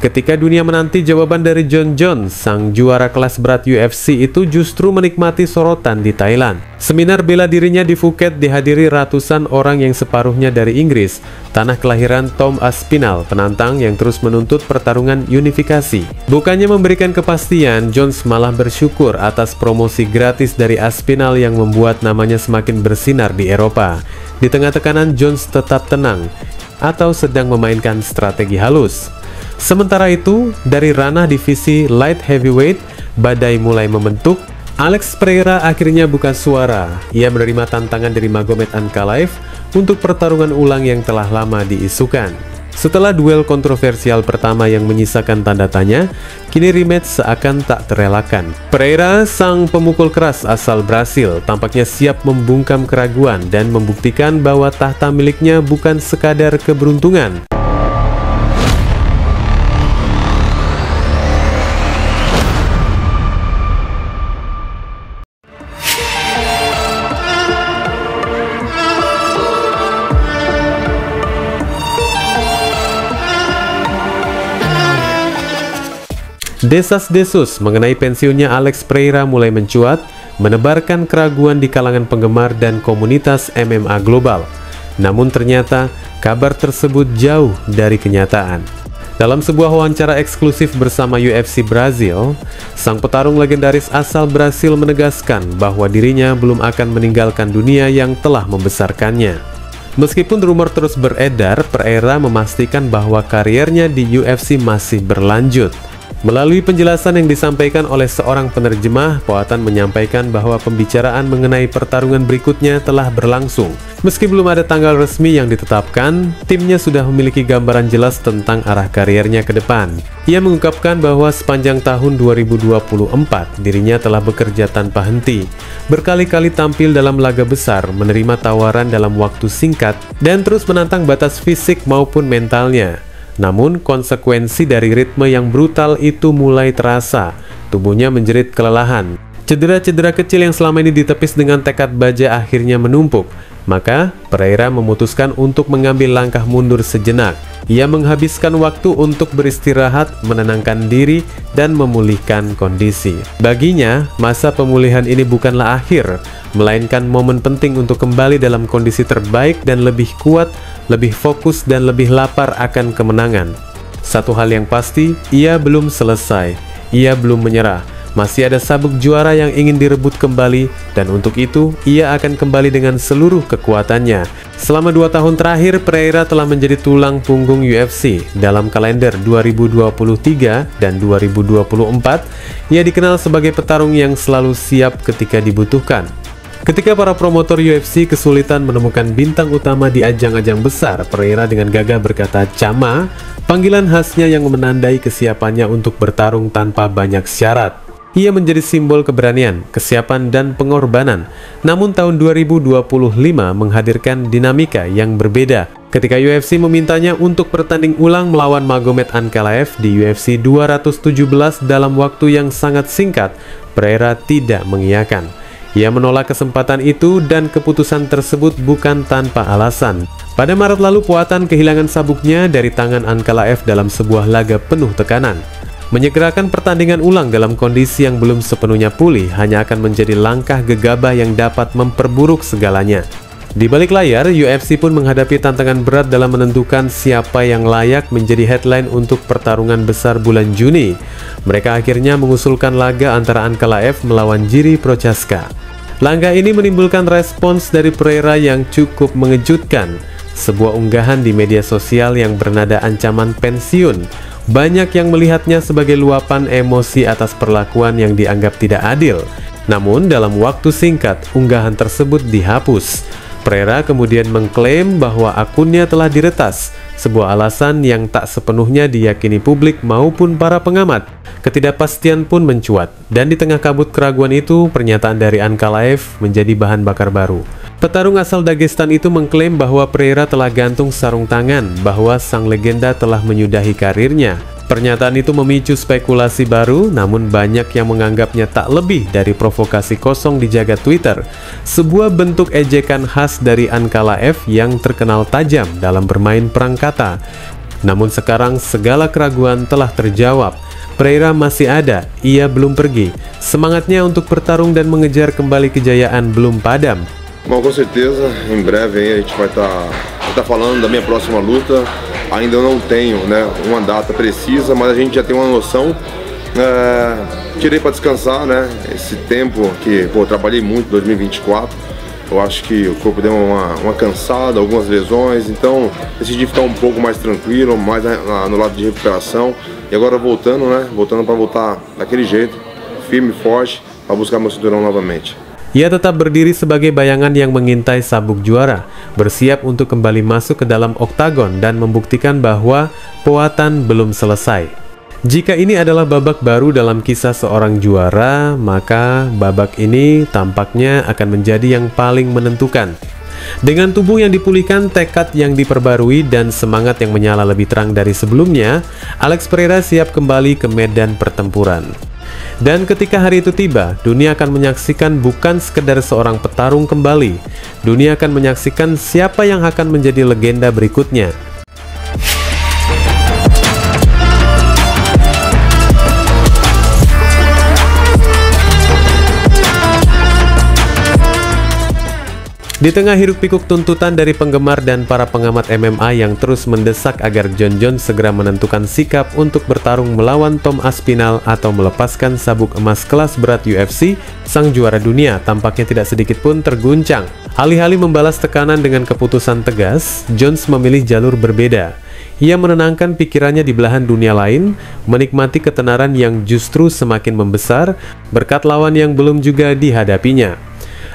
Ketika dunia menanti jawaban dari Jon Jones, sang juara kelas berat UFC itu justru menikmati sorotan di Thailand. Seminar bela dirinya di Phuket dihadiri ratusan orang yang separuhnya dari Inggris, tanah kelahiran Tom Aspinall, penantang yang terus menuntut pertarungan unifikasi. Bukannya memberikan kepastian, Jones malah bersyukur atas promosi gratis dari Aspinall yang membuat namanya semakin bersinar di Eropa. Di tengah tekanan, Jones tetap tenang atau sedang memainkan strategi halus. Sementara itu, dari ranah divisi light heavyweight, badai mulai membentuk. Alex Pereira akhirnya buka suara. Ia menerima tantangan dari Magomed Ankalaev untuk pertarungan ulang yang telah lama diisukan. Setelah duel kontroversial pertama yang menyisakan tanda tanya, kini rematch seakan tak terelakkan. Pereira, sang pemukul keras asal Brasil, tampaknya siap membungkam keraguan dan membuktikan bahwa tahta miliknya bukan sekadar keberuntungan. Desas-desus mengenai pensiunnya Alex Pereira mulai mencuat, menebarkan keraguan di kalangan penggemar dan komunitas MMA global. Namun ternyata, kabar tersebut jauh dari kenyataan. Dalam sebuah wawancara eksklusif bersama UFC Brazil, sang petarung legendaris asal Brasil menegaskan bahwa dirinya belum akan meninggalkan dunia yang telah membesarkannya. Meskipun rumor terus beredar, Pereira memastikan bahwa karirnya di UFC masih berlanjut. Melalui penjelasan yang disampaikan oleh seorang penerjemah, Poatan menyampaikan bahwa pembicaraan mengenai pertarungan berikutnya telah berlangsung. Meski belum ada tanggal resmi yang ditetapkan, timnya sudah memiliki gambaran jelas tentang arah karirnya ke depan. Ia mengungkapkan bahwa sepanjang tahun 2024, dirinya telah bekerja tanpa henti, berkali-kali tampil dalam laga besar, menerima tawaran dalam waktu singkat, dan terus menantang batas fisik maupun mentalnya. Namun, konsekuensi dari ritme yang brutal itu mulai terasa. Tubuhnya menjerit kelelahan. Cedera-cedera kecil yang selama ini ditepis dengan tekad baja akhirnya menumpuk. Maka, Pereira memutuskan untuk mengambil langkah mundur sejenak. Ia menghabiskan waktu untuk beristirahat, menenangkan diri, dan memulihkan kondisi. Baginya, masa pemulihan ini bukanlah akhir, melainkan momen penting untuk kembali dalam kondisi terbaik dan lebih kuat, lebih fokus, dan lebih lapar akan kemenangan. Satu hal yang pasti, ia belum selesai. Ia belum menyerah. Masih ada sabuk juara yang ingin direbut kembali, dan untuk itu, ia akan kembali dengan seluruh kekuatannya. Selama 2 tahun terakhir, Pereira telah menjadi tulang punggung UFC. Dalam kalender 2023 dan 2024, ia dikenal sebagai petarung yang selalu siap ketika dibutuhkan. Ketika para promotor UFC kesulitan menemukan bintang utama di ajang-ajang besar, Pereira dengan gagah berkata "Chama", panggilan khasnya yang menandai kesiapannya untuk bertarung tanpa banyak syarat. Ia menjadi simbol keberanian, kesiapan, dan pengorbanan. Namun tahun 2025 menghadirkan dinamika yang berbeda. Ketika UFC memintanya untuk bertanding ulang melawan Magomed Ankalaev di UFC 217 dalam waktu yang sangat singkat, Pereira tidak mengiyakan. Ia menolak kesempatan itu dan keputusan tersebut bukan tanpa alasan. Pada Maret lalu, Poatan kehilangan sabuknya dari tangan Ankalaev dalam sebuah laga penuh tekanan. Menyegerakan pertandingan ulang dalam kondisi yang belum sepenuhnya pulih hanya akan menjadi langkah gegabah yang dapat memperburuk segalanya. Di balik layar, UFC pun menghadapi tantangan berat dalam menentukan siapa yang layak menjadi headline untuk pertarungan besar bulan Juni. Mereka akhirnya mengusulkan laga antara Ankalaev melawan Jiri Prochazka. Langkah ini menimbulkan respons dari Pereira yang cukup mengejutkan. Sebuah unggahan di media sosial yang bernada ancaman pensiun. Banyak yang melihatnya sebagai luapan emosi atas perlakuan yang dianggap tidak adil. Namun dalam waktu singkat, unggahan tersebut dihapus. Pereira kemudian mengklaim bahwa akunnya telah diretas, sebuah alasan yang tak sepenuhnya diyakini publik maupun para pengamat. Ketidakpastian pun mencuat, dan di tengah kabut keraguan itu, pernyataan dari Ankalaev menjadi bahan bakar baru. Petarung asal Dagestan itu mengklaim bahwa Pereira telah gantung sarung tangan, bahwa sang legenda telah menyudahi karirnya. Pernyataan itu memicu spekulasi baru, namun banyak yang menganggapnya tak lebih dari provokasi kosong di jagat Twitter. Sebuah bentuk ejekan khas dari Ankalaev yang terkenal tajam dalam bermain perang kata. Namun sekarang segala keraguan telah terjawab. Pereira masih ada, ia belum pergi. Semangatnya untuk bertarung dan mengejar kembali kejayaan belum padam. Bom, com certeza, em breve aí a gente vai estar falando da minha próxima luta. Ainda não tenho, né, uma data precisa, mas a gente já tem uma noção. Tirei para descansar, né, esse tempo que, pô, trabalhei muito em 2024. Eu acho que o corpo deu uma cansada, algumas lesões, então decidi ficar um pouco mais tranquilo, mais no lado de recuperação. E agora voltando, né? Voltando para voltar daquele jeito, firme e forte, para buscar meu cinturão novamente. Ia tetap berdiri sebagai bayangan yang mengintai sabuk juara, bersiap untuk kembali masuk ke dalam oktagon dan membuktikan bahwa Poatan belum selesai. Jika ini adalah babak baru dalam kisah seorang juara, maka babak ini tampaknya akan menjadi yang paling menentukan. Dengan tubuh yang dipulihkan, tekad yang diperbarui, dan semangat yang menyala lebih terang dari sebelumnya, Alex Pereira siap kembali ke medan pertempuran. Dan ketika hari itu tiba, dunia akan menyaksikan bukan sekedar seorang petarung kembali. Dunia akan menyaksikan siapa yang akan menjadi legenda berikutnya. Di tengah hiruk-pikuk tuntutan dari penggemar dan para pengamat MMA yang terus mendesak agar Jon Jones segera menentukan sikap untuk bertarung melawan Tom Aspinall atau melepaskan sabuk emas kelas berat UFC, sang juara dunia tampaknya tidak sedikit pun terguncang. Alih-alih membalas tekanan dengan keputusan tegas, Jones memilih jalur berbeda. Ia menenangkan pikirannya di belahan dunia lain, menikmati ketenaran yang justru semakin membesar berkat lawan yang belum juga dihadapinya.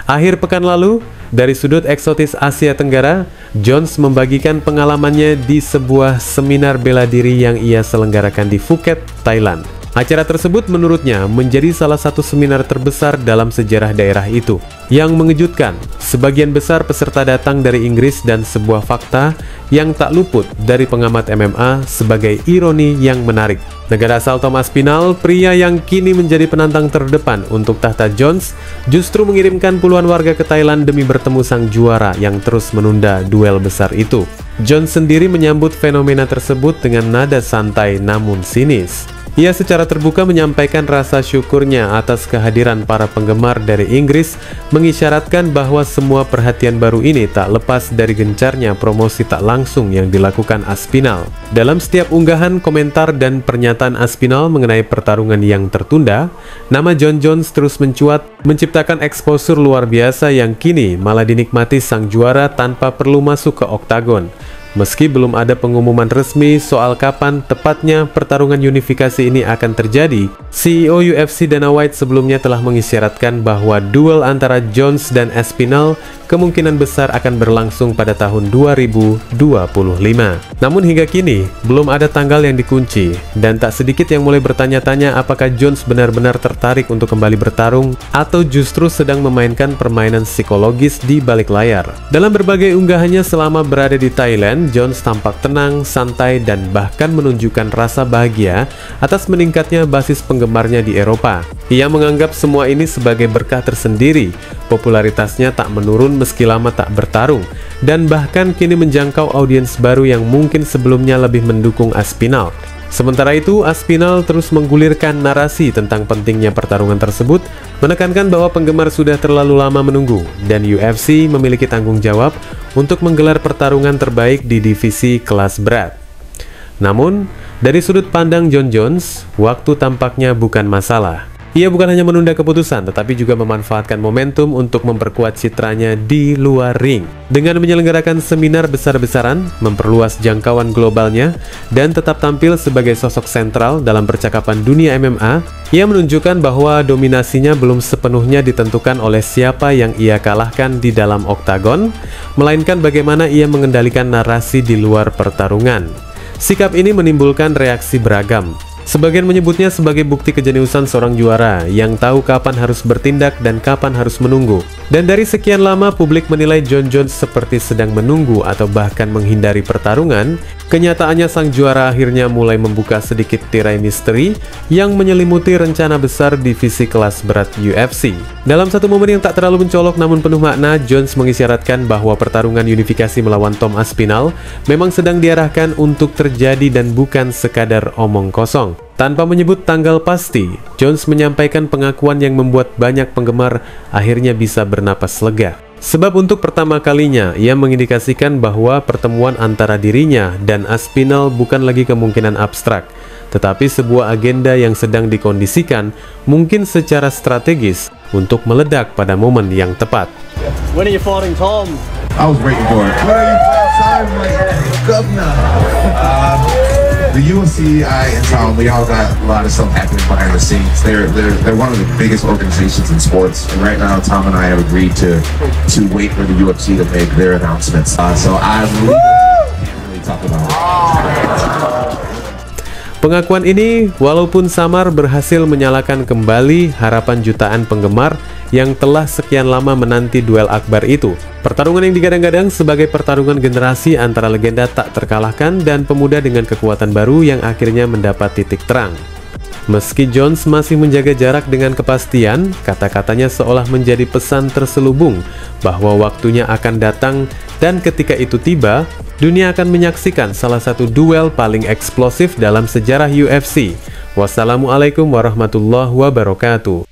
Akhir pekan lalu, dari sudut eksotis Asia Tenggara, Jones membagikan pengalamannya di sebuah seminar bela diri yang ia selenggarakan di Phuket, Thailand. Acara tersebut menurutnya menjadi salah satu seminar terbesar dalam sejarah daerah itu. Yang mengejutkan, sebagian besar peserta datang dari Inggris dan sebuah fakta yang tak luput dari pengamat MMA sebagai ironi yang menarik. Negara asal Tom Aspinall, pria yang kini menjadi penantang terdepan untuk tahta Jones, justru mengirimkan puluhan warga ke Thailand demi bertemu sang juara yang terus menunda duel besar itu. Jones sendiri menyambut fenomena tersebut dengan nada santai namun sinis. Ia secara terbuka menyampaikan rasa syukurnya atas kehadiran para penggemar dari Inggris, mengisyaratkan bahwa semua perhatian baru ini tak lepas dari gencarnya promosi tak langsung yang dilakukan Aspinall. Dalam setiap unggahan, komentar, dan pernyataan Aspinall mengenai pertarungan yang tertunda, nama Jon Jones terus mencuat, menciptakan eksposur luar biasa yang kini malah dinikmati sang juara tanpa perlu masuk ke oktagon. Meski belum ada pengumuman resmi soal kapan tepatnya pertarungan unifikasi ini akan terjadi, CEO UFC Dana White sebelumnya telah mengisyaratkan bahwa duel antara Jones dan Aspinall kemungkinan besar akan berlangsung pada tahun 2025. Namun hingga kini, belum ada tanggal yang dikunci, dan tak sedikit yang mulai bertanya-tanya apakah Jones benar-benar tertarik untuk kembali bertarung atau justru sedang memainkan permainan psikologis di balik layar. Dalam berbagai unggahannya selama berada di Thailand, Jones tampak tenang, santai, dan bahkan menunjukkan rasa bahagia atas meningkatnya basis penggemarnya di Eropa. Ia menganggap semua ini sebagai berkah tersendiri. Popularitasnya tak menurun meski lama tak bertarung, dan bahkan kini menjangkau audiens baru yang mungkin sebelumnya lebih mendukung Aspinall. Sementara itu, Aspinall terus menggulirkan narasi tentang pentingnya pertarungan tersebut, menekankan bahwa penggemar sudah terlalu lama menunggu, dan UFC memiliki tanggung jawab untuk menggelar pertarungan terbaik di divisi kelas berat. Namun, dari sudut pandang Jon Jones, waktu tampaknya bukan masalah. Ia bukan hanya menunda keputusan, tetapi juga memanfaatkan momentum untuk memperkuat citranya di luar ring. Dengan menyelenggarakan seminar besar-besaran, memperluas jangkauan globalnya, dan tetap tampil sebagai sosok sentral dalam percakapan dunia MMA, ia menunjukkan bahwa dominasinya belum sepenuhnya ditentukan oleh siapa yang ia kalahkan di dalam oktagon, melainkan bagaimana ia mengendalikan narasi di luar pertarungan. Sikap ini menimbulkan reaksi beragam. Sebagian menyebutnya sebagai bukti kejeniusan seorang juara yang tahu kapan harus bertindak dan kapan harus menunggu. Dan dari sekian lama publik menilai Jon Jones seperti sedang menunggu atau bahkan menghindari pertarungan, kenyataannya sang juara akhirnya mulai membuka sedikit tirai misteri yang menyelimuti rencana besar divisi kelas berat UFC. Dalam satu momen yang tak terlalu mencolok namun penuh makna, Jones mengisyaratkan bahwa pertarungan unifikasi melawan Tom Aspinall memang sedang diarahkan untuk terjadi dan bukan sekadar omong kosong. Tanpa menyebut tanggal pasti, Jones menyampaikan pengakuan yang membuat banyak penggemar akhirnya bisa bernapas lega. Sebab untuk pertama kalinya, ia mengindikasikan bahwa pertemuan antara dirinya dan Aspinall bukan lagi kemungkinan abstrak, tetapi sebuah agenda yang sedang dikondisikan mungkin secara strategis untuk meledak pada momen yang tepat. When are you fighting Tom? I was waiting for it. When are you fighting Tom? Like, governor. The UFC and Tom, we all got a lot of stuff happening behind the scenes. They're one of the biggest organizations in sports, and right now Tom and I have agreed to wait for the UFC to make their announcements. So I really can't really talk about it. Pengakuan ini, walaupun samar, berhasil menyalakan kembali harapan jutaan penggemar yang telah sekian lama menanti duel akbar itu. Pertarungan yang digadang-gadang sebagai pertarungan generasi antara legenda tak terkalahkan dan pemuda dengan kekuatan baru yang akhirnya mendapat titik terang. Meski Jones masih menjaga jarak dengan kepastian, kata-katanya seolah menjadi pesan terselubung bahwa waktunya akan datang dan ketika itu tiba, dunia akan menyaksikan salah satu duel paling eksplosif dalam sejarah UFC. Wassalamualaikum warahmatullahi wabarakatuh.